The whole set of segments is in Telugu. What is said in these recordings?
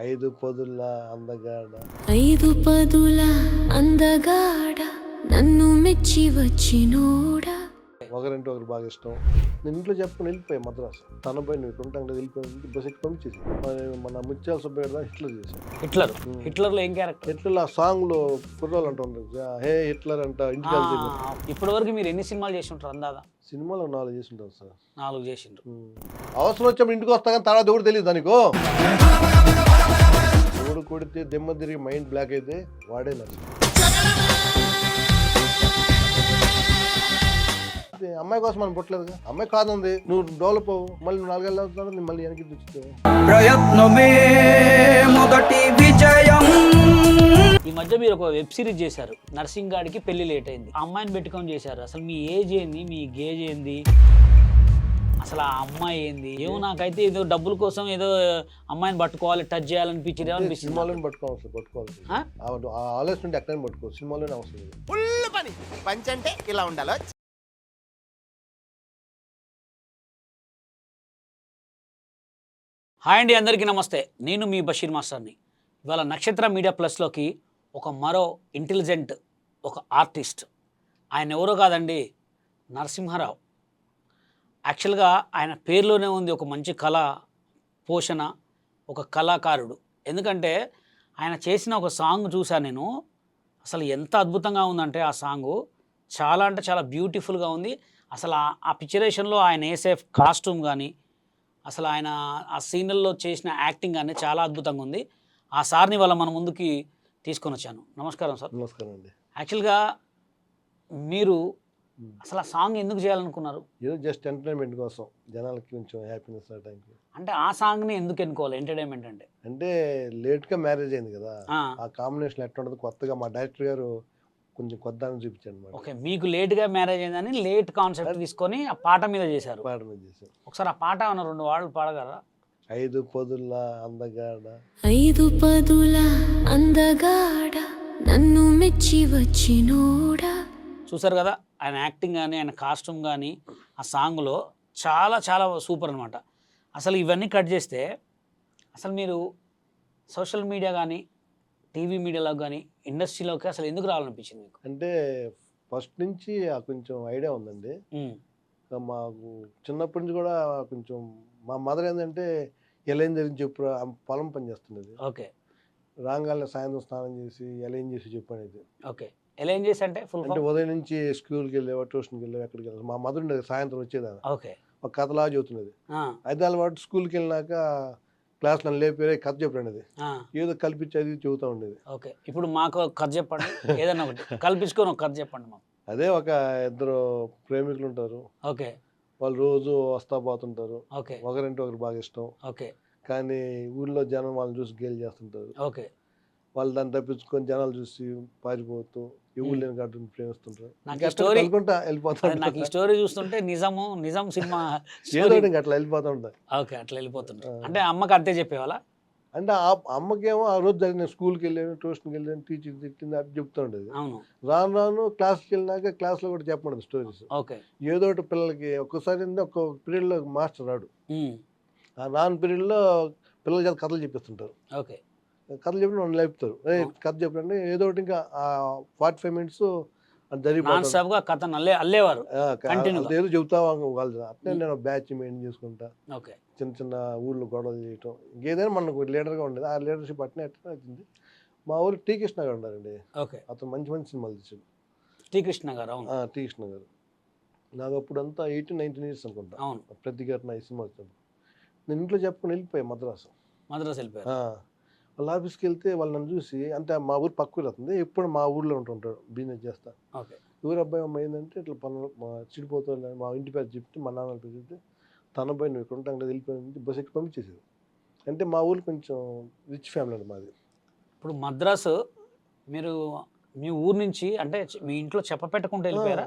ఐదు పదుల అందగాడ. ఐదు పదుల అందగాడ నన్ను మెచ్చి వచ్చినోడా. ఒకరంటే ఒకరు బాగా ఇష్టం. నేను ఇంట్లో చెప్పుకుని వెళ్ళిపోయాను మద్రాసు. తనపై నువ్వు ఇక్కడ ఉంటాం కదా వెళ్ళిపోయి బస్ ఎక్కి పంపించేసి మన ముత్యాల సుబ్బయ్య గారు హిట్లర్ చేశాను. హిట్లర్లో ఏం క్యారెక్టర్? హిట్లర్ ఆ సాంగ్లో కుర్రాలు అంటుంది, హే హిట్లర్ అంట ఇంటికి వెళ్తే. ఇప్పటి వరకు మీరు ఎన్ని సినిమాలు చేసి ఉంటారు అందాదా? సినిమాలో 4 చేసి ఉంటారు సార్. 4 చేసిండ్రు. అవసరం వచ్చినప్పుడు ఇంటికి వస్తా కానీ తర్వాత కూడా తెలియదు దానికో. ఎవడు కొడితే దెమ్మ తిరిగి మైండ్ బ్లాక్ అయితే వాడే నచ్చింది. అమ్మాయి కోసం మనం పుట్టలేదుగా. అమ్మాయి కాదుంది, నువ్వు డెవలప్ అవ్వు, మళ్ళీ నువ్వు 4 ఏళ్ళు అవుతావు, నేను మళ్ళీ వెనక్కి తెచ్చుతావు. ప్రయత్నమే మొదటి విజయం. ఈ మధ్య మీరు ఒక వెబ్ సిరీస్ చేశారు, నర్సింగ్ గాడికి పెళ్లి లేట్ అయింది. ఆ అమ్మాయిని పెట్టుకొని చేశారు. అసలు మీ ఏజ్ ఏంది, మీ గేజ్ ఏంది, అసలు ఆ అమ్మాయి ఏంది? ఏమో నాకైతే ఏదో డబ్బుల కోసం ఏదో అమ్మాయిని పట్టుకోవాలి, టచ్ చేయాలనిపించింది అనిపిస్తుంది. సినిమాలోనే పట్టుకోవాలి. ఆ ఆలోచన ఉంటే ఎక్కడైనా పట్టుకో, సినిమాలోనే అవసరం లేదు. ఫుల్ పని పంచ్ అంటే ఇలా ఉండాలో. హాయ్ అండి, అందరికీ నమస్తే. నేను మీ బషీర్ మాస్టర్ని. ఇవాళ నక్షత్ర మీడియా ప్లస్లోకి మరో ఇంటెలిజెంట్ ఒక ఆర్టిస్ట్. ఆయన ఎవరో కాదండి, నరసింహారావు. యాక్చువల్గా ఆయన పేరులోనే ఉంది ఒక మంచి కళ పోషణ, ఒక కళాకారుడు. ఎందుకంటే ఆయన చేసిన ఒక సాంగ్ చూశాను నేను, అసలు ఎంత అద్భుతంగా ఉందంటే ఆ సాంగు చాలా అంటే చాలా బ్యూటిఫుల్గా ఉంది. అసలు ఆ పిక్చరేషన్లో ఆయన వేసే కాస్ట్యూమ్ కానీ, అసలు ఆయన ఆ సీన్లలో చేసిన యాక్టింగ్ కానీ చాలా అద్భుతంగా ఉంది. ఆ సార్ని వాళ్ళ మన ముందుకి తీసుకొని వచ్చాను. నమస్కారం సార్. నమస్కారం అండి. యాక్చువల్గా మీరు అసలు ఆ సాంగ్ ఎందుకు చేయాలనుకున్నారు? ఏదో జస్ట్ ఎంటర్టైన్మెంట్ కోసం, జనాలకి కొంచెం హ్యాపీనెస్ రావడానికి. అంటే ఆ సాంగ్ని ఎందుకు ఎన్నుకోవాలి ఎంటర్టైన్మెంట్ అంటే? అంటే లేట్గా మ్యారేజ్ అయింది కదా, ఆ కాంబినేషన్ ఎట్లా ఉండదు, కొత్తగా మా డైరెక్టర్ గారు కొంచెం కొత్తగా చూపించాడు అనమాట. ఓకే, మీకు లేట్గా మ్యారేజ్ అయిందని లేట్ కాన్సెప్ట్ తీసుకొని ఆ పాట మీద చేశారు. పాట మీద చేశారు. ఒకసారి ఆ పాట ఏమన్నా 2 వాడలు పాడగలరా? ఐదు పదుల అందగాడ. ఐదు పదుల అందగాడ నన్ను మెచ్చి వచ్చినోడా. చూసారు కదా, ఆయన యాక్టింగ్ కానీ ఆయన కాస్ట్యూమ్ కానీ ఆ సాంగ్లో చాలా చాలా సూపర్ అనమాట. అసలు ఇవన్నీ కట్ చేస్తే అసలు మీరు సోషల్ మీడియా కానీ టీవీ మీడియాలో కానీ ఇండస్ట్రీలోకి అసలు ఎందుకు రావాలనిపించింది మీకు? అంటే ఫస్ట్ నుంచి కొంచెం ఐడియా ఉందండి. మాకు చిన్నప్పటి నుంచి కూడా కొంచెం మా మదర్ ఏంటంటే ఎలైన్ జరిగి చెప్పు, పొలం పని చేస్తుండేది. ఓకే, రాగానే సాయంత్రం స్నానం చేసి ఎలైన్ చేసి చెప్పు అనేది. ఓకే, ఎలా ఏం చేసి అంటే ఫుల్ అంటే ఉదయం నుంచి స్కూల్కి వెళ్ళేవా, ట్యూషన్కి వెళ్ళేవా, ఎక్కడికి వెళ్ళాలి. మా మదర్ ఉండేది సాయంత్రం వచ్చేదాన్ని. ఓకే, ఒక కథలా చెబుతున్నది. అయితే అలవాటు స్కూల్కి వెళ్ళినాక క్లాస్ నన్ను లేపి కథ చెప్పండి, ఏదో కల్పించి అది చెబుతూ ఉండేది. ఓకే, ఇప్పుడు మాకు కథ చెప్పండి, ఏదన్నా ఒకటి కల్పించుకొని ఒక కథ చెప్పండి మాకు. అదే ఒక 2 ప్రేమికులు ఉంటారు. ఓకే, వాళ్ళు రోజు వస్తా పోతుంటారు. ఓకే, ఒకరంటే ఒకరు బాగా ఇష్టం. ఓకే, కానీ ఊళ్ళో జనం వాళ్ళని చూసి గేలి చేస్తుంటారు. ఓకే, వాళ్ళు దాన్ని తప్పించుకొని జనాలు చూసి పారిపోతూ ఊళ్ళు లేని గడ్డను ప్రేమిస్తుంటారు. నాకు ఈ స్టోరీ వెళ్ళిపోతారు. నాకు ఈ స్టోరీ చూస్తుంటే నిజం సినిమా ఏదో అట్లా వెళ్ళిపోతూ ఉంటాయి. ఓకే, అట్లా వెళ్ళిపోతుంటారు. అంటే అమ్మకి అంతే చెప్పేవాళ్ళ? అంటే అమ్మకేమో ఆ రోజు జరిగిన స్కూల్కి వెళ్ళాను, ట్యూషన్కి వెళ్ళాను, టీచర్ తిట్టింది అది చెప్తూ ఉండేది. అవును, రాను క్లాస్కి వెళ్ళినాక క్లాస్లో కూడా చెప్పండి స్టోరీస్. ఓకే, ఏదో ఒకటి పిల్లలకి ఒక్కసారి ఒక పీరియడ్లో మాస్టర్ రాడు, ఆ నాన్ పీరియడ్లో పిల్లల చేత కథలు చెప్పిస్తుంటారు. ఓకే, కథలు చెప్పి నన్ను లేపుతారు, కథ చెప్పండి ఏదో ఒకటి. ఇంకా 45 మినిట్స్ జరిగిపోతుంది కథ అల్లేవారు, ఏదో చెబుతా వాళ్ళు. అట్లే నేను బ్యాచ్ మెయింటైన్ చేసుకుంటా. ఓకే, చిన్న చిన్న ఊళ్ళో గొడవలు చేయటం, ఇంకేదైనా మనకు లీడర్గా ఉండేది. ఆ లీడర్షిప్ అట్నే వచ్చింది. మా ఊరు టీ కృష్ణ గారు ఉన్నారండి. ఓకే, అతను మంచి మంచి సినిమాలు తీసాడు. టీ కృష్ణ గారు? అవును, టీ కృష్ణ గారు. నాకు అప్పుడంతా 18-19 ఇయర్స్ అనుకుంటా. అవును, ప్రతి ఘటన ఈ సినిమా వచ్చినప్పుడు నేను ఇంట్లో చెప్పుకుని వెళ్ళిపోయాను మద్రాసు వెళ్ళిపోయారు. వాళ్ళ ఆఫీస్కి వెళ్తే వాళ్ళు నన్ను చూసి, అంటే మా ఊరు పక్క ఊరు అవుతుంది, ఎప్పుడు మా ఊర్లో ఉంటుంటాడు, బిజినెస్ చేస్తా. ఓకే, ఊరు అబ్బాయి అమ్మాయి ఏంటంటే ఇట్లా పనులు చిడిపోతుంది, మా ఇంటి పేరు చెప్తే మా నాన్న పేరు చెప్తే తన అబ్బాయి నువ్వు ఇక్కడ ఉంటాం కదా వెళ్ళిపోయి బస్ ఎక్కి పంపించేసేది. అంటే మా ఊరు కొంచెం రిచ్ ఫ్యామిలీ అండి మాది. ఇప్పుడు మద్రాసు మీరు మీ ఊరు నుంచి అంటే మీ ఇంట్లో చెప్పపెట్టకుండా వెళ్ళిపోయారు?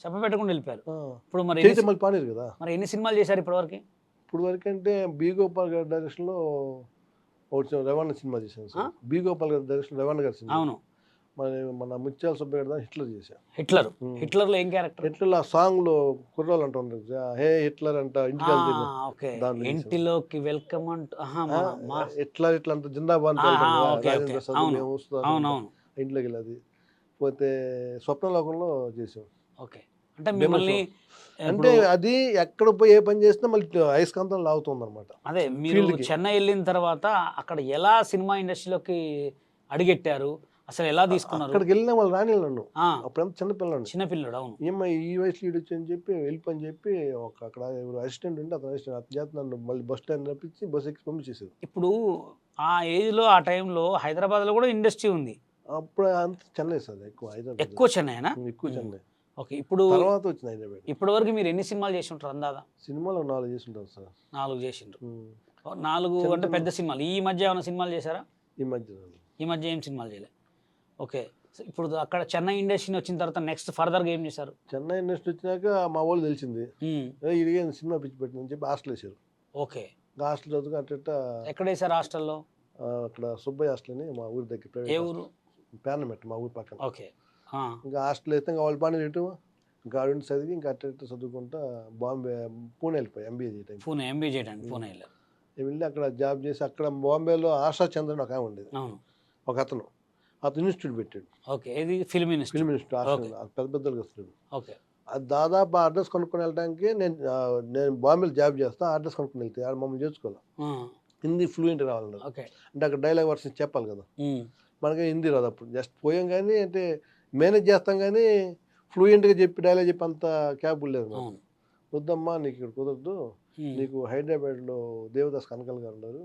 చెప్పపెట్టకుండా వెళ్ళిపోయారు. ఇప్పుడు మరి పాడేరు కదా. మరి ఎన్ని సినిమాలు చేశారు ఇప్పటివరకు? ఇప్పుడు వరకు అంటే బి గోపాల్ గారి డైరెక్షన్లో ఒకటి రవాణా సినిమా చేశాను సార్. బి గోపాల్ గారి డైరెక్షన్ రవాణా గారి సినిమా. అవును, మన ముత్యాల సుబ్బయ్య గారి హిట్లర్ చేశాను. హిట్లర్. హిట్లర్లో ఏం క్యారెక్టర్? హిట్లర్ ఆ సాంగ్లో కుర్రాళ్ళు అంటారు, హే హిట్లర్ అంట ఇంటికి వెళ్తే ఓకే, దాంట్లో చేశాను. ఇంటిలోకి వెల్కమ్ అంటూ హిట్లర్ ఇట్లా అంత జిందాబాద్ ఓకే, రాజేంద్ర ఓకే. ప్రసాద్ అవును. మేము అవునవును. ఇంట్లోకి వెళ్ళేది. పోతే స్వప్నలోకంలో చేసాం. ఓకే, అంటే మిమ్మల్ని అంటే అది ఎక్కడ పోయి ఏ పని చేసినా మళ్ళీ అయస్కాంతం లాగుతుంది అనమాట. అదే మీరు చెన్నై వెళ్ళిన తర్వాత అక్కడ ఎలా సినిమా ఇండస్ట్రీలోకి అడిగెట్టారు, అసలు ఎలా తీసుకున్నారు? అక్కడికి వెళ్ళిన వాళ్ళు రాని నన్ను, అప్పుడంతా చిన్నపిల్లని. చిన్నపిల్లడు. అవును. ఏమ్మా ఈ వయసులో ఈడొచ్చు అని చెప్పి వెళ్ళిపోని చెప్పి అక్కడ అసిస్టెంట్ ఉంటే అతను అసిస్టెంట్ చేత నన్ను మళ్ళీ బస్ స్టాండ్ రప్పించి బస్ ఎక్కి పంపించేసేది. ఇప్పుడు ఆ ఏజ్లో ఆ టైంలో హైదరాబాద్లో కూడా ఇండస్ట్రీ ఉంది. అప్పుడు అంత చెన్నై సార్ ఎక్కువ, హైదరాబాద్ ఎక్కువ చెన్నైనా? ఎక్కువ చెన్నై. ఓకే, ఇప్పుడు తర్వాత వచ్చింది హైదరాబాద్. ఇప్పటి వరకు మీరు ఎన్ని సినిమాలు చేసి ఉంటారు అందాదా? సినిమాలో 4 చేసి ఉంటారు సార్. 4 చేసిండ్రు. 4 అంటే పెద్ద సినిమాలు. ఈ మధ్య ఏమైనా సినిమాలు చేశారా? ఈ మధ్య ఏం సినిమాలు చేయలే. ఓకే, ఇప్పుడు అక్కడ చెన్నై ఇండస్ట్రీ వచ్చిన తర్వాత నెక్స్ట్ ఫర్దర్గా ఏం చేశారు? చెన్నై ఇండస్ట్రీ వచ్చినాక మా వాళ్ళు తెలిసింది, ఇది సినిమా పిచ్చి పెట్టిందని చెప్పి హాస్టల్ వేసారు. ఓకే, హాస్టల్ చదువుకు అట్ట. ఎక్కడ వేసారు హాస్టల్లో? అక్కడ సుబ్బయ్య హాస్టల్ అని మా ఊరి దగ్గర. ఏ ఊరు? పేర్నమెట్, మా ఊరి పక్కన. ఓకే, ఇంకా హాస్టల్ అయితే ఇంకా వాళ్ళ పని ఇటు ఇంకా ఆవిడ చదివి ఇంకా అట్ట చదువుకుంటా బాంబే పూణే వెళ్ళిపోయి ఎంబీఏ చేయడానికి. ఎంబీఏ చేయడానికి పూణే వెళ్ళారు. వెళ్ళి అక్కడ జాబ్ చేసి అక్కడ బాంబేలో ఆశా చంద్రన్ ఒక ఆమె ఉండేది, ఒక అతను ఇన్స్టిట్యూట్ పెట్టాడు. ఓకే, ఇది ఫిల్మ్ ఇన్స్టిట్యూట్. పెద్ద పెద్దలకు వస్తున్నాడు. ఓకే, అది దాదాపు అడ్రస్ కొనుక్కొని వెళ్ళడానికి నేను బాంబేలో జాబ్ చేస్తా, అడ్రస్ కొనుక్కొని వెళ్తే ఆడ మమ్మల్ని చేర్చుకోవాలి, హిందీ ఫ్లూయెంట్ రావాలన్నారు. అంటే అక్కడ డైలాగ్ వర్షన్ చెప్పాలి కదా, మనకి హిందీ రాదు. అప్పుడు జస్ట్ పోయాం కానీ అంటే మేనేజ్ చేస్తాం కానీ ఫ్లూయెంట్గా చెప్పి డైలాగ్ చెప్పి అంత క్యాపబుల్ లేదు. వద్దమ్మా నీకు ఇక్కడ కుదరదు, నీకు హైదరాబాద్లో దేవదాస్ కనకల్ గారు ఉన్నారు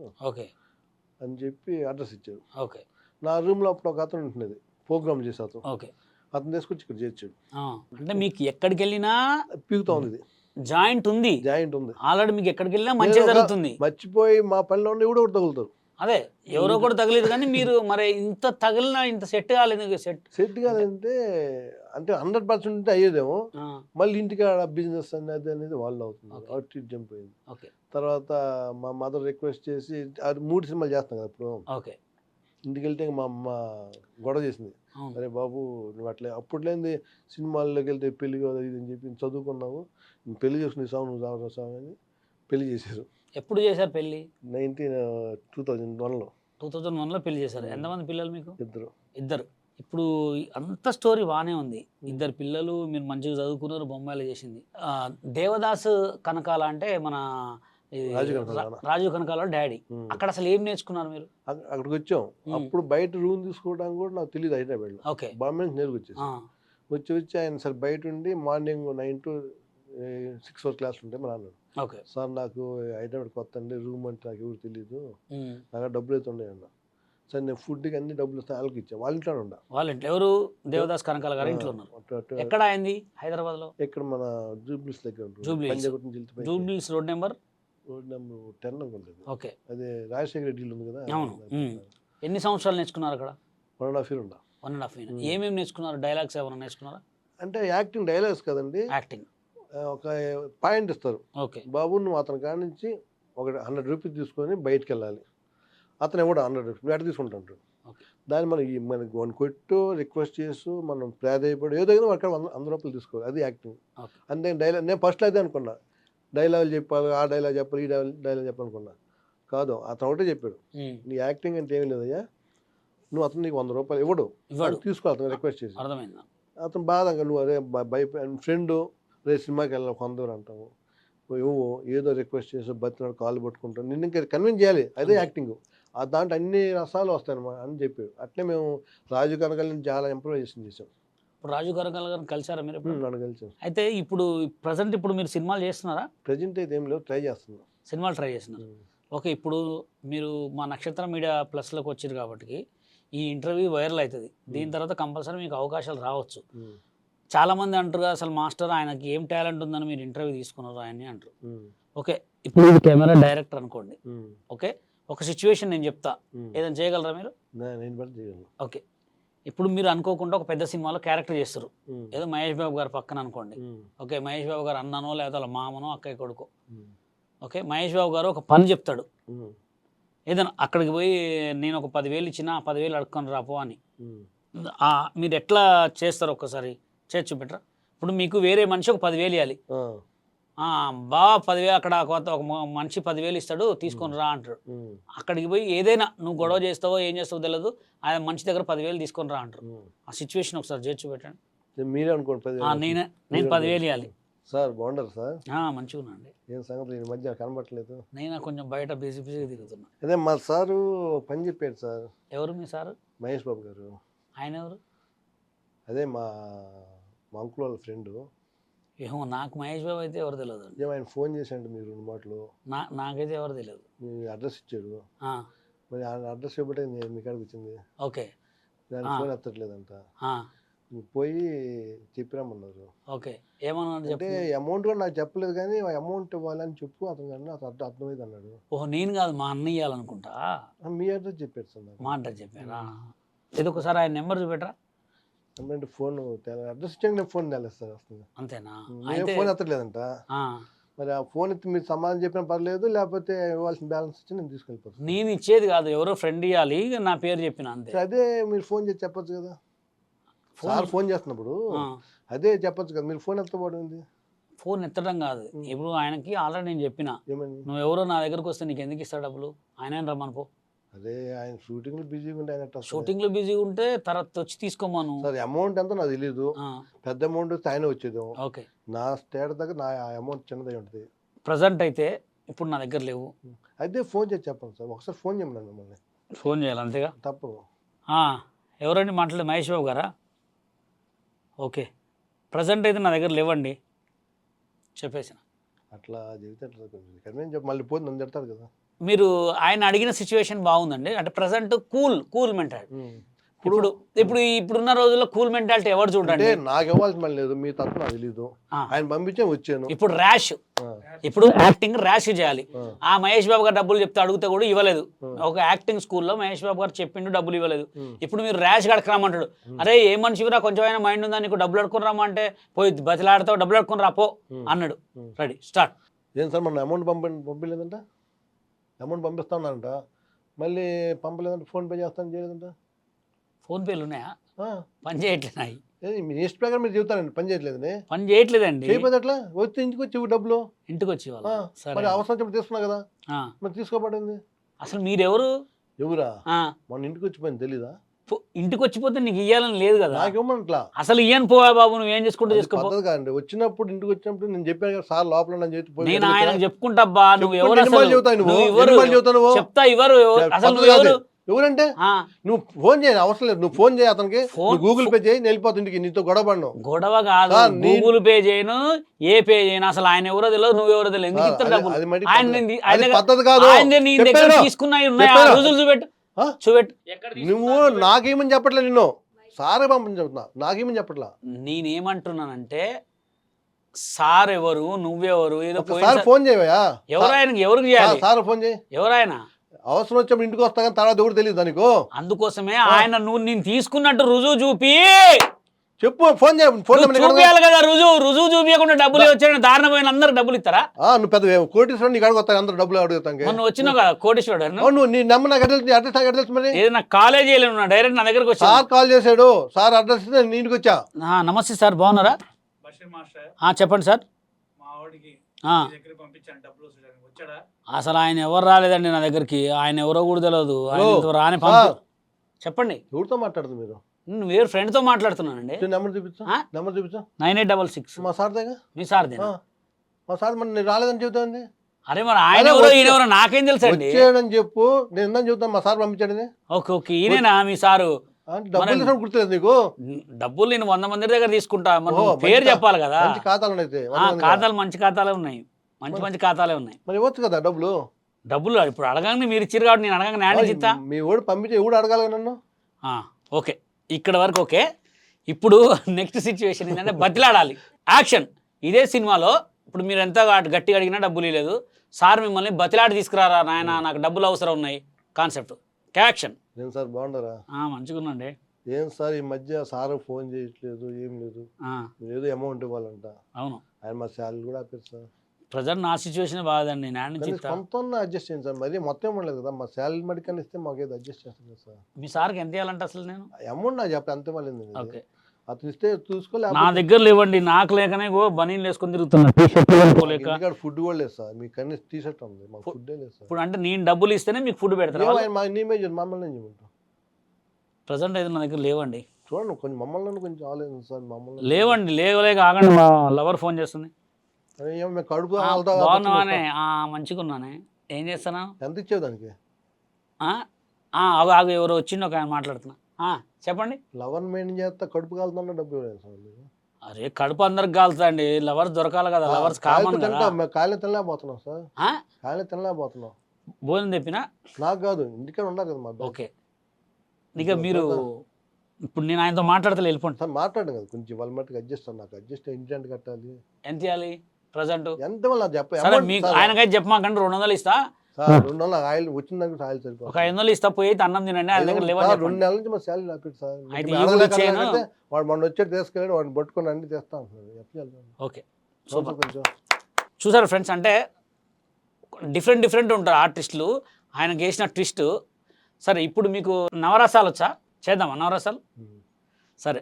అని చెప్పి అడ్రస్ ఇచ్చారు. ఓకే, నా రూమ్లో అప్పుడు ఒక అతను ఉంటున్నది, ప్రోగ్రామ్ చేసే అతను. ఓకే, అతను తీసుకొచ్చి ఇక్కడ చేర్చాడు. అంటే మీకు ఎక్కడికి వెళ్ళినా పీకుతా ఉంది, జాయింట్ ఉంది ఆల్రెడీ. మీకు ఎక్కడికి వెళ్ళినా మంచిగా జరుగుతుంది. మర్చిపోయి మా పనిలో ఉండి కూడా తగులుతారు. అదే ఎవరో కూడా తగలేదు కానీ మీరు మరి ఇంత తగిలిన ఇంత సెట్ కాలేదు. సెట్ కాదంటే అంటే 100% అయ్యేదేమో, మళ్ళీ ఇంటికి బిజినెస్ అనేది వాళ్ళు అవుతుంది. జంప్ అయింది. తర్వాత మా మదర్ రిక్వెస్ట్ చేసి 3 సినిమాలు చేస్తాం కదా ఇప్పుడు. ఓకే, ఇంటికి వెళ్తే మా అమ్మ గొడవ చేసింది, అరే బాబు నువ్వు అట్లే అప్పుడు లేని సినిమాల్లోకి వెళ్తే పెళ్లి కదా ఇది అని చెప్పి చదువుకున్నావు, పెళ్లి చేసుకుని సాగు నువ్వు సాగు అని పెళ్లి చేశారు. ఎప్పుడు చేశారు పెళ్లి? 2001లో. 2001లో పెళ్లి చేశారు. ఎంతమంది పిల్లలు మీకు? ఇద్దరు. ఇప్పుడు అంత స్టోరీ బాగానే ఉంది, 2 పిల్లలు, మీరు మంచిగా చదువుకున్నారు, బొంబాయిలో చేసింది. దేవదాస్ కనకాల అంటే మన రాజు కనకాల డాడీ. అక్కడ అసలు ఏం నేర్చుకున్నారు మీరు? అక్కడికి వచ్చాం, అప్పుడు బయట రూమ్ తీసుకోవడానికి కూడా నాకు తెలియదు హైదరాబాద్లో. ఓకే, బాంబే నుంచి నేరుగా వచ్చి ఆయన సార్ బయట ఉండి మార్నింగ్ 9 to 6 వరకు క్లాస్ ఉంటాయి. మా నాన్న సార్ నాకు హైదరాబాద్ కొత్త అండి, రూమ్ అంటే నాకు ఎవరు తెలియదు, నాకు డబ్బులు అయితే ఉన్నాయి అన్న. సార్ నేను ఫుడ్కి అన్ని డబ్బులు వస్తాయి వాళ్ళకి ఇచ్చాను, వాళ్ళ ఇంట్లో ఉండా. వాళ్ళ ఇంట్లో ఎవరు? దేవదాస్ కనకాల గారు ఇంట్లో ఉన్నారు. ఎక్కడ అయింది? హైదరాబాద్లో. ఇక్కడ మన జూబ్లీస్ దగ్గర ఉంటుంది. జూబ్లీస్ రోడ్ నెంబర్ 10 అనుకుంటుంది. ఓకే, అదే రాజశేఖర రెడ్డి ఉంది కదా. అవును. ఎన్ని సంవత్సరాలు నేర్చుకున్నారు అక్కడ? 1.5 year ఉండా. 1.5 year. ఏమేమి నేర్చుకున్నారు? డైలాగ్స్ ఏమైనా నేర్చుకున్నారా? అంటే యాక్టింగ్ డైలాగ్స్ కదండి, యాక్టింగ్. ఒక పాయింట్ ఇస్తారు, ఓకే బాబు నువ్వు అతని కాడ నుంచి ఒక 100 రూపీస్ తీసుకొని బయటకు వెళ్ళాలి, అతను ఎవడో 100 రూపీస్ నువ్వు ఎక్కడ తీసుకుంటాడు. దాన్ని మనకి 1 కొట్టు రిక్వెస్ట్ చేస్తూ మనం ప్రాధాయపడి ఏదో అక్కడ 100 రూపాయలు తీసుకోవాలి, అది యాక్టింగ్. అంతే డైలాగ్. నేను ఫస్ట్లో అయితే అనుకున్నా డైలాగులు చెప్పాలి, ఆ డైలాగ్ చెప్పాలి, ఈ డైలాగ్ చెప్పాలనుకున్నా. కాదు, అతను ఒకటే చెప్పాడు, నీ యాక్టింగ్ అంటే ఏమి లేదయ్యా, నువ్వు అతను నీకు 100 రూపాయలు ఇవ్వడు, తీసుకో అతను రిక్వెస్ట్ చేసి. అతను బాధగా నువ్వు అదే ఫ్రెండ్ రే సినిమాకి వెళ్ళాలి 100 అంటావు, ఇవ్వు ఏదో రిక్వెస్ట్ చేసి బతినాడు కాళ్ళు పట్టుకుంటాను, నిన్ను ఇంకా కన్విన్స్ చేయాలి, అదే యాక్టింగ్. దాంట్లో అన్ని రసాలు వస్తాయన్నమాట అని చెప్పాడు. అట్లే మేము రాజు కనకాలని చాలా ఇంప్రూవైజేషన్ చేసాం. ఇప్పుడు రాజు కనకాల గారిని కలిసారా మీరు? నన్ను కలిసాను. అయితే ఇప్పుడు ప్రజెంట్ ఇప్పుడు మీరు సినిమాలు చేస్తున్నారా? ప్రజెంట్ అయితే ఏం లేవు, ట్రై చేస్తున్నాం. సినిమాలు ట్రై చేస్తున్నారు. ఓకే, ఇప్పుడు మీరు మా నక్షత్ర మీడియా ప్లస్లోకి వచ్చారు కాబట్టి ఈ ఇంటర్వ్యూ వైరల్ అవుతుంది, దీని తర్వాత కంపల్సరీ మీకు అవకాశాలు రావచ్చు. చాలామంది అంటారు అసలు మాస్టర్ ఆయనకి ఏం టాలెంట్ ఉందని మీరు ఇంటర్వ్యూ తీసుకున్నారు ఆయన్ని అంటారు. ఓకే, ఇప్పుడు ఇది కెమెరా డైరెక్టర్ అనుకోండి. ఓకే, ఒక సిచ్యువేషన్ నేను చెప్తా, ఏదైనా చేయగలరా మీరు? ఓకే, ఇప్పుడు మీరు అనుకోకుండా ఒక పెద్ద సినిమాలో క్యారెక్టర్ చేస్తారు, ఏదో మహేష్ బాబు గారు పక్కన అనుకోండి. ఓకే, మహేష్ బాబు గారు అన్ననో లేదా వాళ్ళ మామనో అక్కయ్య కొడుకో. ఓకే, మహేష్ బాబు గారు ఒక పని చెప్తాడు, ఏదైనా అక్కడికి పోయి నేను ఒక 10,000 ఇచ్చినా 10,000 అడుక్కొని రాపో అని. మీరు ఎట్లా చేస్తారు ఒక్కసారి చేసి చూపెట్టరా? ఇప్పుడు మీకు వేరే మనిషి ఒక 10,000 ఇవ్వాలి, బాగా 10,000 అక్కడ ఒక మనిషి 10,000 ఇస్తాడు, తీసుకొని రా అంటాడు. అక్కడికి పోయి ఏదైనా నువ్వు గొడవ చేస్తావో ఏం చేస్తావో తెలియదు, ఆయన మనిషి దగ్గర 10,000 తీసుకొని రా అంటారు. ఆ సిచ్యువేషన్ ఒకసారి చేసి చూపెట్టండి. మీరే అనుకోండి. నేను 10,000 ఇవ్వాలి సార్ బాగుండరు సార్, మంచిగా ఉన్నాండి. ఏం సంగతి ఈ మధ్య కనబట్టలేదు. నేను కొంచెం బయట బిజీగా తిరుగుతున్నా. అదే మా సారు పని చెప్పాడు సార్. ఎవరు మీ సారు? మహేష్ బాబు గారు. ఆయన ఎవరు? అదే మా అంకుల్ వాళ్ళ ఫ్రెండ్. ఏమో నాకు మహేష్ బాబు అయితే ఎవరు తెలియదు. ఆయన ఫోన్ చేశాడు మీరు 2 మాటలు. నాకైతే ఎవరు తెలియదు. మీ అడ్రస్ ఇచ్చాడు, మరి ఆయన అడ్రస్ ఇవ్వబట్టే నేను మీ కాడికి వచ్చింది. ఓకే. దాని ఫోన్ ఎత్తట్లేదంట, పోయి చెప్పిరమ్మన్నారు. ఓకే, ఏమన్నా అంటే అమౌంట్ కూడా నాకు చెప్పలేదు, కానీ అమౌంట్ ఇవ్వాలని చెప్పు అతను అర్థమైంది అన్నాడు. ఓహో, నేను కాదు మా అన్న ఇవ్వాలనుకుంటా. మీ అడ్రస్ చెప్పాడు సార్. మా అడ్రస్ చెప్పారా? ఇది ఒకసారి ఆయన నెంబర్ చూపెట్టరా? అంటే ఫోన్ అడ్రస్ ఇచ్చాక నేను ఫోన్ తేలేదు సార్. వస్తుంది అంతేనా? ఫోన్ ఎత్తలేదంట. మరి ఆ ఫోన్ ఎత్తి మీరు సమాధానం చెప్పినా పర్లేదు, లేకపోతే ఇవ్వాల్సిన బ్యాలెన్స్ ఇచ్చి నేను తీసుకెళ్ళిపోతాను. నేను ఇచ్చేది కాదు, ఎవరో ఫ్రెండ్ ఇవ్వాలి, నా పేరు చెప్పిన అంతే. అదే మీరు ఫోన్ చేసి చెప్పొచ్చు కదా. సార్ ఫోన్ చేస్తున్నప్పుడు అదే చెప్పొచ్చు కదా, మీరు ఫోన్ ఎత్తబడింది. ఫోన్ ఎత్తడం కాదు, ఇప్పుడు ఆయనకి ఆల్రెడీ నేను చెప్పిన, నువ్వు ఎవరో నా దగ్గరకు వస్తే నీకు ఎందుకు ఇస్తాడు డబ్బులు, ఆయన రమ్మనుకో. అదే ఆయన షూటింగ్లో బిజీగా ఉంటే ఆయన షూటింగ్లో బిజీగా ఉంటే తర్వాత వచ్చి తీసుకోమాను. సరే అమౌంట్ ఎంత నాకు తెలీదు, పెద్ద అమౌంట్ వస్తే ఆయన వచ్చేది. ఓకే, నా స్టేట్ దగ్గర నా అమౌంట్ చిన్నదై ఉంటుంది. ప్రజెంట్ అయితే ఇప్పుడు నా దగ్గర లేవు. అయితే ఫోన్ చేసి చెప్పండి సార్, ఒకసారి ఫోన్ చేయమని మిమ్మల్ని. ఫోన్ చేయాలి అంతేగా? తప్పదు. ఎవరండి మాట్లాడేది? మహేష్ బాబు గారా? ఓకే, ప్రజెంట్ అయితే నా దగ్గర లేవండి చెప్పేసిన. అట్లా చెబితే కొంచెం మళ్ళీ పోతే నన్ను తిడతారు కదా. మీరు ఆయన అడిగిన సిచ్యువేషన్ బాగుందండి. అంటే ప్రజెంట్ కూల్ మెంటాలిటీ. ఇప్పుడున్న రోజుల్లో కూల్ మెంటాలిటీ ఎవరు చూడండి. నాకు ఇవ్వాల్సి మళ్ళీ లేదు, మీ తరఫు నాకు తెలీదు, ఆయన పంపించే వచ్చాను. ఇప్పుడు ఇప్పుడు యాక్టింగ్ ర్యాష్ చేయాలి. ఆ మహేష్ బాబు గారు డబ్బులు చెప్తే అడిగితే కూడా ఇవ్వలేదు. ఒక యాక్టింగ్ స్కూల్లో మహేష్ బాబు గారు చెప్పిండు, డబ్బులు ఇవ్వలేదు. ఇప్పుడు మీరు ర్యాష్ అడగరామంటాడు. అరే ఏ మనిషిరా, కొంచెమైనా మైండ్ ఉందా నీకు, డబ్బులు అడుకుని రామంటే పోయి బతిలాడతావు, డబ్బులు అడుకుని రాపో అన్నాడు. Ready start. ఏం సార్ మన అమౌంట్ పంపలేదంట, అమౌంట్ పంపిస్తా ఉన్నారంట, మళ్ళీ పంపలేదంట, ఫోన్పే చేస్తాను చేయలేదంట. ఫోన్పేలు ఉన్నాయా? పని చేయట్లేదు. మీ ఇష్ట ప్రకారం మీరు చెబుతారండి, పని చేయట్లేదని. పని చేయట్లేదండి. చేయకపోతే ఎట్లా? వచ్చి ఇంటికి వచ్చి డబ్బులు ఇంటికి వచ్చి మరి అవసరం చెప్పి తీసుకున్నా కదా, మరి తీసుకోబడింది. అసలు మీరెవరు? ఎవరా? మన ఇంటికి వచ్చిపోయింది తెలీదా? ఇంటికి వచ్చిపోతే నీకు ఇయ్యాలని లేదు కదా. నాకేమట్లా అసలు ఇయ్యను పోవా బాబు, నువ్వు ఏం చేసుకుంటూ చేసుకో కాదండి. వచ్చినప్పుడు ఇంటికి వచ్చినప్పుడు నేను చెప్పాను కదా సార్, లోపల నేను ఆయన చెప్పుకుంటా. నువ్వు ఎవరు చెప్తా, ఇవ్వరు. అసలు ఎవరంటే నువ్వు ఫోన్ చేయ అవసరం లేదు, నువ్వు ఫోన్ చేయి అతనికి, గూగుల్ పే చేయి, వెళ్ళిపోతుంది. నీతో గొడవ పడను. గొడవ కాదు, గూగుల్ పే చేయను, ఏ పే చేయను. అసలు ఆయన ఎవరో తెలియదు, నువ్వు ఎవరో తెలియదు. ఎందుకు ఇస్తారు డబ్బులు? పద్ధతి కాదు. నీ దగ్గర తీసుకున్నాయి ఉన్నాయి, రుజువులు చూపెట్టు చూపెట్టు. నువ్వు నాకేమని చెప్పట్లే, నిన్ను సారే పంపని చెప్తున్నా, నాకేమని చెప్పట్లా. నేనేమంటున్నానంటే సార్ ఎవరు, నువ్వెవరు, ఏదో ఫోన్ చేయవా? ఎవరికి చేయాలి? సార్ ఫోన్ చేయి. ఎవరైనా అవసరం వచ్చినప్పుడు ఇంటికి వస్తా, కానీ తర్వాత కూడా తెలియదు దానికి. అందుకోసమే ఆయన నేను తీసుకున్నట్టు రుజువు చూపి చెప్పు, ఫోన్ చూపించాలి కదా. రుజువు చూపించకుండా డబ్బులు వచ్చాయని దారుణమైన అందరు డబ్బులు ఇస్తారా? నువ్వు పెద్ద కోటీశ్వరుడు, నీకు అడుగుతాను అందరు డబ్బులు అడుగుతాను. నువ్వు వచ్చినావు కదా కోటీశ్వరుడు, నువ్వు నీ నెంబర్ నాకు అడ్రస్, అడ్రస్ నాకు అడ్రస్. మరి ఏదైనా కాలేజీ డైరెక్ట్ నా దగ్గరకు వచ్చి సార్ కాల్ చేశాడు, సార్ అడ్రస్ నేను ఇంటికి వచ్చా. నమస్తే సార్, బాగున్నారా? చెప్పండి సార్. అసలు ఆయన ఎవరు రాలేదండి నా దగ్గరికి, ఆయన ఎవరో కూడా తెలియదు. ఆయన రాని చెప్పండి. ఎవరితో మాట్లాడుతుంది మీరు? వేరే ఫ్రెండ్తో మాట్లాడుతున్నానండి. నెంబర్ చూపించా, నెంబర్ చూపించా. 9866. మా సార్ దగ్గర. మీ సార్ దగ్గర? మా సార్ మరి నేను రాలేదని చెబుతాండి. అరే మరి ఆయన ఎవరో ఈయన ఎవరో నాకేం తెలుసు అండి. వచ్చాడని చెప్పు, నేను ఎందని చెబుతాను. మా సార్ పంపించాడని. ఓకే ఓకే, ఈయనేనా మీ సారు? డబ్బులు గుర్తులేదు నీకు? డబ్బులు నేను 100 మంది దగ్గర తీసుకుంటా, పేరు చెప్పాలి కదా. ఖాతాలు ఖాతాలు మంచి ఖాతాలే ఉన్నాయి, మంచి ఖాతాలే ఉన్నాయి. మరి ఇవ్వచ్చు కదా డబ్బులు. ఇప్పుడు అడగండి, మీరు ఇచ్చిరు కాబట్టి నేను అడగంగా న్యాయం చిత్తా. మీ ఓడి పంపించి ఎవడు అడగాలి నన్ను? ఓకే, ఇక్కడ వరకు ఓకే. ఇప్పుడు నెక్స్ట్ సిచ్యువేషన్ ఏంటంటే బతిలాడాలి. యాక్షన్. ఇదే సినిమాలో ఇప్పుడు మీరు ఎంత గట్టిగా అడిగినా డబ్బులు ఇవ్వలేదు, సార్ మిమ్మల్ని బతిలాడి తీసుకురారా నాయన, నాకు డబ్బులు అవసరం ఉన్నాయి కాన్సెప్ట్. యాక్షన్. ఏం సార్ బాగుండరా? మంచిగా ఉండండి. ఏం సార్ ఈ మధ్య సార్ ఫోన్ చేయట్లేదు, ఏం లేదు, ఏదో అమౌంట్ ఇవ్వాలంట. అవును, ఆయన మా శాలరీ కూడా ఆపారు సార్. ప్రజెంట్ నా సిచ్యువేషన్ బాగాదండి నేను కానీ నుంచి సొంతంగా అడ్జస్ట్ చేయండి సార్, మరీ మొత్తం ఇవ్వలేదు కదా, మా శాలరీ మడికని ఇస్తే మాకు ఏదో అడ్జస్ట్ చేస్తాం కదా సార్. మీ సార్కి ఎంత ఇవ్వాలంటే అసలు నేను అమౌంట్ నాకు చెప్పి అంతే మళ్ళీ ఓకే అతను ఇస్తే నా చూసుకోలేక దగ్గర లేవండి, నాకు లేకనే బనీలు వేసుకొని తిరుగుతున్నా, టీ షర్ట్ కొనుక్కోలేక. ఫుడ్ కూడా లేదు సార్, మీకు కన్నీ టీ షర్ట్ ఉంది, మాకు ఫుడ్ లేదు సార్. ఇప్పుడు అంటే నేను డబ్బులు ఇస్తేనే మీకు ఫుడ్ పెడతాను. మా నీమే మమ్మల్ని ఏం చేయమంటాం? ప్రజెంట్ అయితే నా దగ్గర లేవండి. చూడండి కొంచెం మమ్మల్ని కొంచెం ఆలోచించండి సార్, మమ్మల్ని లేవండి, లేక ఆగండి, మా లవర్ ఫోన్ చేస్తుంది. ఏమో మేము కడుపు బాగున్నావానే? మంచిగా ఉన్నానే, ఏం చేస్తానా? ఎంత ఇచ్చేవి దానికి? ఆగు ఆగు, ఎవరో వచ్చిండు ఒక ఆయన మాట్లాడుతున్నా. చెప్పండి. లవర్ మెయింటైన్ చేస్తా కడుపు కాలుతున్నా డబ్బు ఇవ్వలేదు సార్ మీరు. అరే కడుపు అందరికి కాలుతుందండి, లవర్స్ దొరకాలి కదా, లవర్స్ కామన్ కదా. మేము కాయలు తినలేకపోతున్నాం సార్, కాయలు తినలేకపోతున్నాం. భోజనం తెప్పినా నాకు కాదు, ఇంటికాడ ఉన్నారు కదా మా ఓకే. ఇక మీరు ఇప్పుడు నేను ఆయనతో మాట్లాడితే వెళ్ళిపోండి సార్. మాట్లాడండి కదా కొంచెం, వాళ్ళ మట్టుకు అడ్జస్ట్ నాకు అడ్జస్ట్ ఇంటింటి కట్టాలి. ఎంత ఇవ్వాలి ప్రజెంట్? ఎంత వల్ల చెప్ప సరే మీకు ఆయనకైతే చెప్పమాకండి, 200 ఇస్తా సార్. 2 నెలలు ఆయిల్ వచ్చిందాక ఆయిల్ సరిపోతుంది. ఒక 500 ఇస్తా, పోయి అన్నం తినండి. ఆయన దగ్గర లేవని 2 నెలల నుంచి మా శాలరీ రాపిడు సార్. అయితే ఈ కూడా చేయను. వాడు మొన్న వచ్చాడు తీసుకెళ్ళాడు, వాడిని పట్టుకొని అన్ని తెస్తా అంటున్నాడు. ఓకే కొంచెం చూసారు ఫ్రెండ్స్, అంటే డిఫరెంట్ ఉంటారు ఆర్టిస్టులు. ఆయనకి వేసిన ట్విస్ట్. సరే ఇప్పుడు మీకు నవరసాలు వచ్చా? చేద్దామా నవరసాలు? సరే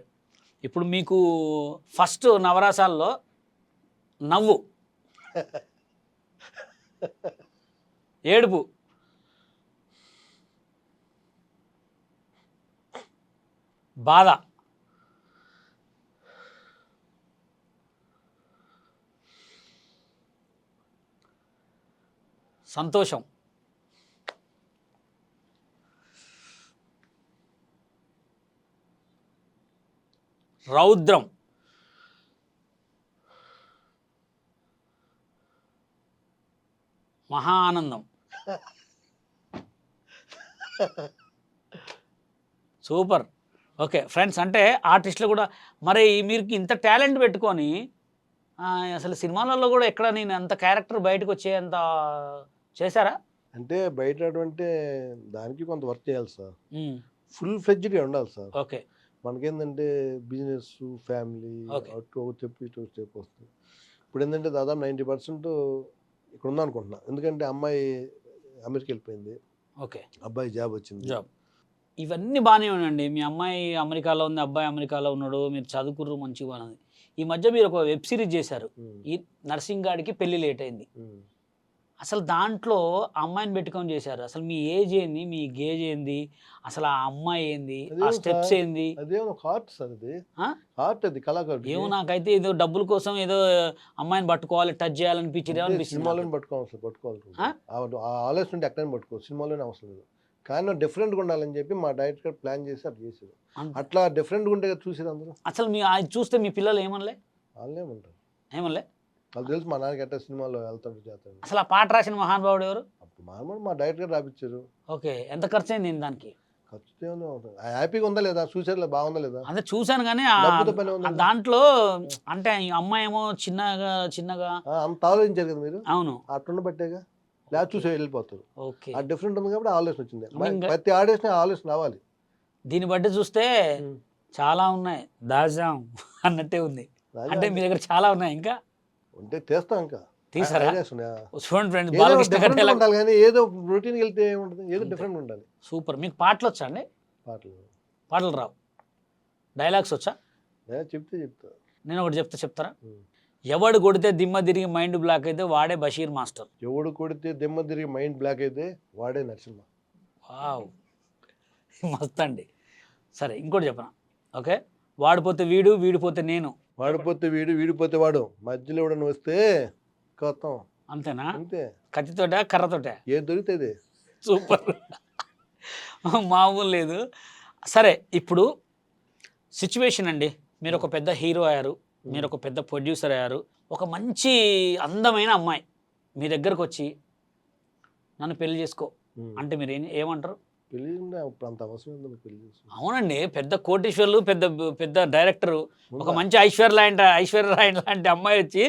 ఇప్పుడు మీకు ఫస్ట్ నవరసాల్లో నవ్వు, ఏడుపు, బాధ, సంతోషం, రౌద్రం, మహా ఆనందం. సూపర్. ఓకే ఫ్రెండ్స్, అంటే ఆర్టిస్టులు కూడా మరి మీరు ఇంత టాలెంట్ పెట్టుకొని అసలు సినిమాలలో కూడా ఎక్కడ నేను అంత క్యారెక్టర్ బయటకు వచ్చేంత చేశారా? అంటే బయట అంటే దానికి కొంత వర్క్ చేయాలి సార్, ఫుల్ ఫ్లెడ్జ్డ్గా ఉండాలి సార్. ఓకే. మనకేంటంటే బిజినెస్ ఫ్యామిలీ అటు చెప్పి ఇటు స్టెప్ వస్తుంది. ఇప్పుడు ఏంటంటే దాదాపు 90% ఇక్కడ ఉందనుకుంటున్నా, ఎందుకంటే అమ్మాయి అమెరికా వెళ్ళిపోయింది, ఓకే, అబ్బాయి జాబ్ వచ్చింది. జాబ్ ఇవన్నీ బాగానే ఉన్నాయండి. మీ అమ్మాయి అమెరికాలో ఉంది, అబ్బాయి అమెరికాలో ఉన్నాడు, మీరు చదువుకుర్రు, మంచిగా ఉన్నది. ఈ మధ్య మీరు ఒక వెబ్ సిరీస్ చేశారు, ఈ నర్సింగ్ గాడికి పెళ్లి లేట్ అయింది. అసలు దాంట్లో అమ్మాయిని పెట్టుకొని చేశారు. అసలు మీ ఏజ్ ఏంది, మీ గేజ్ ఏంది, అసలు ఆ అమ్మాయి ఏంది, ఆ స్టెప్స్ ఏంది? అదేమో ఆర్ట్ సార్, అది ఆర్ట్, అది కళాకారుడు. ఏమో నాకైతే ఏదో డబ్బుల కోసం ఏదో అమ్మాయిని పట్టుకోవాలి, టచ్ చేయాలనిపించింది. సినిమాలోనే పట్టుకోవాలి, ఆ ఆలోచన ఉంటే ఎక్కడైనా పట్టుకోవాలి, సినిమాలోనే అవసరం లేదు. కానీ డిఫరెంట్గా ఉండాలని చెప్పి మా డైరెక్టర్ ప్లాన్ చేసి అట్లా చేశారు. అట్లా డిఫరెంట్గా ఉంటే చూసారు అందరూ. అసలు మీ చూస్తే మీ పిల్లలు ఏమనలే? వాళ్ళు ఏమంటారు, ఏమనలే. వాళ్ళు తెలుసు మా నాన్నకి ఎట్లా సినిమాలో వెళ్తాడు చేస్తాడు. అసలు ఆ పాట రాసిన మహానుభావుడు ఎవరు? అప్పుడు మా డైరెక్టర్ రాపించారు. ఓకే. ఎంత ఖర్చు అయింది దానికి? ఖర్చు హ్యాపీగా ఉందా లేదా, చూసారు బాగుందా లేదా? అంటే చూశాను కానీ దాంట్లో అంటే అమ్మాయి ఏమో చిన్నగా అంత ఆలోచించారు కదా మీరు. అవును, అట్లుండ బట్టేగా, లేదా చూసి వెళ్ళిపోతారు. ఓకే. ఆ డిఫరెంట్ ఉంది కాబట్టి ఆలోచన వచ్చింది. ప్రతి ఆడిషన్ ఆలోచన రావాలి. దీన్ని బట్టి చూస్తే చాలా ఉన్నాయి, దాజాం అన్నట్టే ఉంది. అంటే మీ దగ్గర చాలా ఉన్నాయి, ఇంకా ఉంటే తెస్తాం. ఇంకా తీసారా? చూడండి ఫ్రెండ్స్, ఉండాలి కానీ ఏదో రొటీన్కి వెళ్తే ఏముంటుంది, ఏదో డిఫరెంట్ ఉండాలి. సూపర్. మీకు పాటలు వచ్చా అండి? పాటలు రావు, డైలాగ్స్ వచ్చా? చెప్తా. నేను ఒకటి చెప్తారా? ఎవడు కొడితే దిమ్మ తిరిగి మైండ్ బ్లాక్ అయితే వాడే బషీర్ మాస్టర్. ఎవడు కొడితే దిమ్మ తిరిగి మైండ్ బ్లాక్ అయితే వాడే నరసింహ. వావ్, మస్త్ అండి. సరే ఇంకోటి చెప్పనా? ఓకే. వాడిపోతే వీడు, వీడిపోతే నేను, వాడిపోతే వీడు, వీడిపోతే వాడు, మధ్యలో ఎవడని వస్తే కొత్తం. అంతేనా? అంతే. కత్తితోట కర్రతోట ఏది దొరుకుతుంది. సూపర్, మామూలు లేదు. సరే ఇప్పుడు సిచ్యువేషన్ అండి, మీరు ఒక పెద్ద హీరో అయ్యారు, మీరు ఒక పెద్ద ప్రొడ్యూసర్ అయ్యారు, ఒక మంచి అందమైన అమ్మాయి మీ దగ్గరకు వచ్చి నన్ను పెళ్లి చేసుకో అంటే మీరు ఏమంటారు? పెళ్లి అంత అవసరం ఉంది పెళ్లి చేసుకో. అవునండి, పెద్ద కోటీశ్వర్లు, పెద్ద పెద్ద డైరెక్టరు, ఒక మంచి ఐశ్వర్య లాంటి అమ్మాయి వచ్చి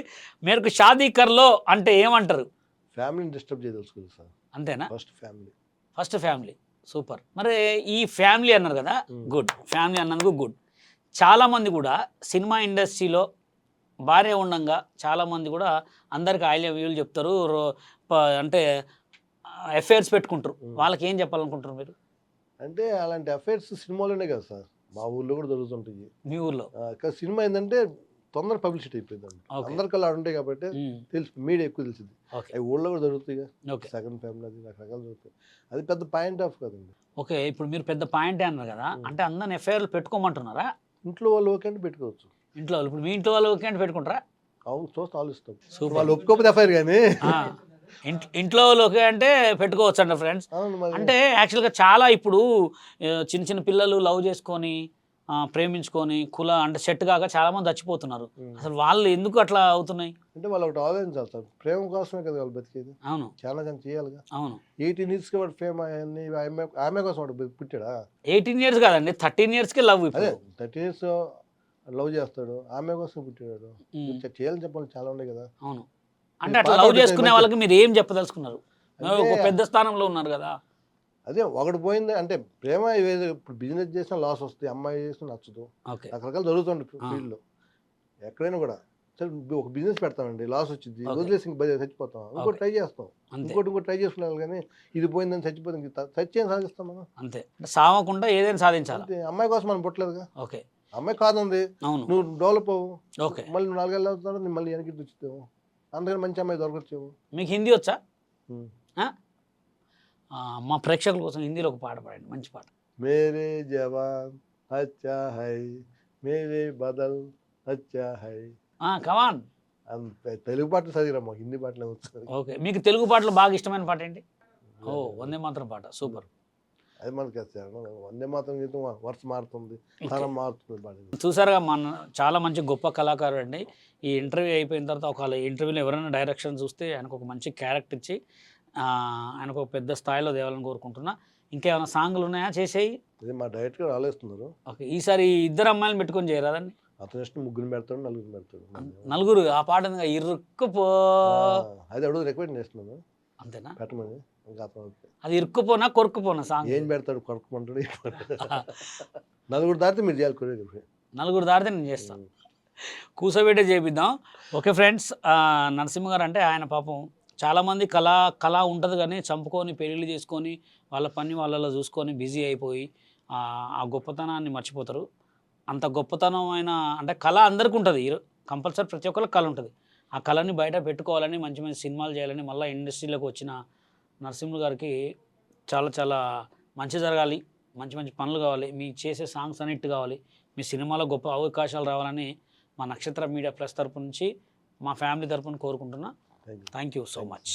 మీరు షాదీ కర్లో అంటే ఏమంటారు? ఫ్యామిలీని డిస్టర్బ్ చేయదలుచుకోలేదు సార్. అంతేనా? First family. సూపర్. మరి ఈ ఫ్యామిలీ అన్నారు కదా, గుడ్. ఫ్యామిలీ అన్నందుకు గుడ్. చాలామంది కూడా సినిమా ఇండస్ట్రీలో భార్య ఉండంగా చాలామంది కూడా అందరికి ఐ లవ్ యూలు చెప్తారు, అంటే అఫైర్స్ పెట్టుకుంటారు. వాళ్ళకి ఏం చెప్పాలనుకుంటారు మీరు? అంటే అలాంటి అఫైర్స్ సినిమాలోనే కదా సార్, మా ఊర్లో కూడా జరుగుతుంటాయి. మీ ఊర్లో కానీ సినిమా ఏంటంటే తొందర పబ్లిసిటీ అయిపోయింది అండి. అందరికల్లా ఉంటాయి కాబట్టి తెలుసు, మీడియా ఎక్కువ తెలిసింది. అవి ఊళ్ళో కూడా జరుగుతాయి, సెకండ్ ఫ్యామిలీ అది రకరకాలు జరుగుతాయి. అది పెద్ద పాయింట్ ఆఫ్ కదండి. ఓకే, ఇప్పుడు మీరు పెద్ద పాయింట్ అన్నారు కదా, అంటే అందరిని ఎఫ్ఐఆర్లు పెట్టుకోమంటున్నారా? ఇంట్లో వాళ్ళు ఓకే అంటే పెట్టుకోవచ్చు. ఇంట్లో వాళ్ళు, ఇప్పుడు మీ ఇంట్లో వాళ్ళు ఓకే అంటే పెట్టుకుంటారా? అవును, చూస్తే ఆలోచిస్తాం. వాళ్ళు ఒప్పుకోకపోతే ఎఫ్ఐఆర్ కానీ ఇంట్లో వాళ్ళు ఓకే అంటే పెట్టుకోవచ్చు అండి ఫ్రెండ్స్. అంటే యాక్చువల్గా చాలా ఇప్పుడు చిన్న చిన్న పిల్లలు లవ్ చేసుకొని ప్రేమించుకొని అంటే సెట్ కాక చాలా మంది చచ్చిపోతున్నారు. అసలు వాళ్ళు ఎందుకు అట్లా అవుతున్నాయి అంటే వాళ్ళు ఒకటి ఆలోచించాలి సార్, ప్రేమ కోసమే కదా వాళ్ళు బతికేది. అవును, చాలా కానీ చేయాలిగా. అవును, 18 years వాడు ఫేమ్ అయ్యి ఆమె కోసం వాడు పుట్టాడా? 18 years కాదండి, 13 yearsకి లవ్. అదే 13 years లవ్ చేస్తాడు, ఆమె కోసం పుట్టాడు. చేయాలని చెప్పాలి చాలా ఉన్నాయి కదా. అవును, అంటే అట్లా లవ్ చేసుకునే వాళ్ళకి మీరు ఏం చెప్పదలుచుకున్నారు? ఒక పెద్ద స్థానంలో ఉన్నారు కదా. అదే ఒకటి పోయింది అంటే ప్రేమ ఇప్పుడు బిజినెస్ చేసినా లాస్ వస్తుంది, అమ్మాయి చేసినా నచ్చదు, రకరకాలు జరుగుతుంది ఫీల్డ్లో. ఎక్కడైనా కూడా సరే ఒక బిజినెస్ పెడతామండి, లాస్ వచ్చింది, వదిలేసి చచ్చిపోతాం, ఇంకోటి ట్రై చేస్తాం, ఇంకోటి ట్రై చేసుకున్నాం. కానీ ఇది పోయిందని చచ్చిపోతుంది, చచ్చేం సాధిస్తాం మనం? అంతే, సావకుండా ఏదైనా సాధించాలి. అంతే, అమ్మాయి కోసం మనం పుట్టలేదుగా. ఓకే, అమ్మాయి కాదుంది, నువ్వు డెవలప్ అవ్వు, ఓకే, మళ్ళీ 4 ఏళ్ళు అవుతాడు, నేను మళ్ళీ వెనక్కి తెచ్చుతావు, అందుకని మంచి అమ్మాయి దొరకచ్చేవు. మీకు హిందీ వచ్చా? మా ప్రేక్షకుల కోసం హిందీలో ఒక పాట పాడండి, మంచి పాట. మేరే జవాన్ అచ్చా హై, మేరే బదల్ అచ్చా హై. కమాన్. తెలుగు పాటలు చదివిరమ్మా, హిందీ పాటలు వస్తుంది. ఓకే, మీకు తెలుగు పాటలు బాగా ఇష్టమైన పాట ఏంటి? ఓ, వందే మాత్రం పాట, సూపర్. అది మనకి వందే మాత్రం గీతం వర్ష మారుతుంది, తరం మారుతుంది పాట. చూసారుగా, మన చాలా మంచి గొప్ప కళాకారుడు అండి. ఈ ఇంటర్వ్యూ అయిపోయిన తర్వాత ఒక ఇంటర్వ్యూలో ఎవరైనా డైరెక్షన్ చూస్తే ఆయనకు ఒక మంచి క్యారెక్టర్ ఇచ్చి ఆయనకు ఒక పెద్ద స్థాయిలో దేవాలని కోరుకుంటున్నా. ఇంకేమైనా సాంగ్లు ఉన్నాయా చేసేయి? ఇది మా డైరెక్టర్ ఆలోచిస్తున్నారు. ఓకే, ఈసారి 2 అమ్మాయిలను పెట్టుకొని చేయరాదండి? అతను ఇష్టం 3 పెడతాడు, 4 పెడతాడు. 4 ఆ పాట ఇరుక్కుపో, అది అడుగు రికమెండ్ చేస్తున్నాను. అంతేనా? పెట్టమని. అది ఇరుక్కుపోనా కొరుక్కుపోనా సాంగ్? ఏం పెడతాడు, కొరకమంటాడు. 4 దాటితే మీరు చేయాలి, 4 దాటితే నేను చేస్తాను, కూసబెట్టే చేపిద్దాం. ఓకే ఫ్రెండ్స్, నరసింహ గారు అంటే ఆయన పాపం చాలామంది కళ ఉంటుంది కానీ చంపుకొని పెళ్ళిళ్ళు చేసుకొని వాళ్ళ పని వాళ్ళలో చూసుకొని బిజీ అయిపోయి ఆ గొప్పతనాన్ని మర్చిపోతారు. అంత గొప్పతనమైన అంటే కళ అందరికీ ఉంటుంది, కంపల్సరీ ప్రతి ఒక్కరికి కళ ఉంటుంది. ఆ కళని బయట పెట్టుకోవాలని, మంచి మంచి సినిమాలు చేయాలని మళ్ళీ ఇండస్ట్రీలోకి వచ్చిన నరసింహులు గారికి చాలా చాలా మంచి జరగాలి, మంచి మంచి పనులు కావాలి, మీ చేసే సాంగ్స్ అన్నిటి కావాలి, మీ సినిమాలో గొప్ప అవకాశాలు రావాలని మా నక్షత్ర మీడియా ప్లస్ తరపు నుంచి మా ఫ్యామిలీ తరపున కోరుకుంటున్నా. Thank you so much.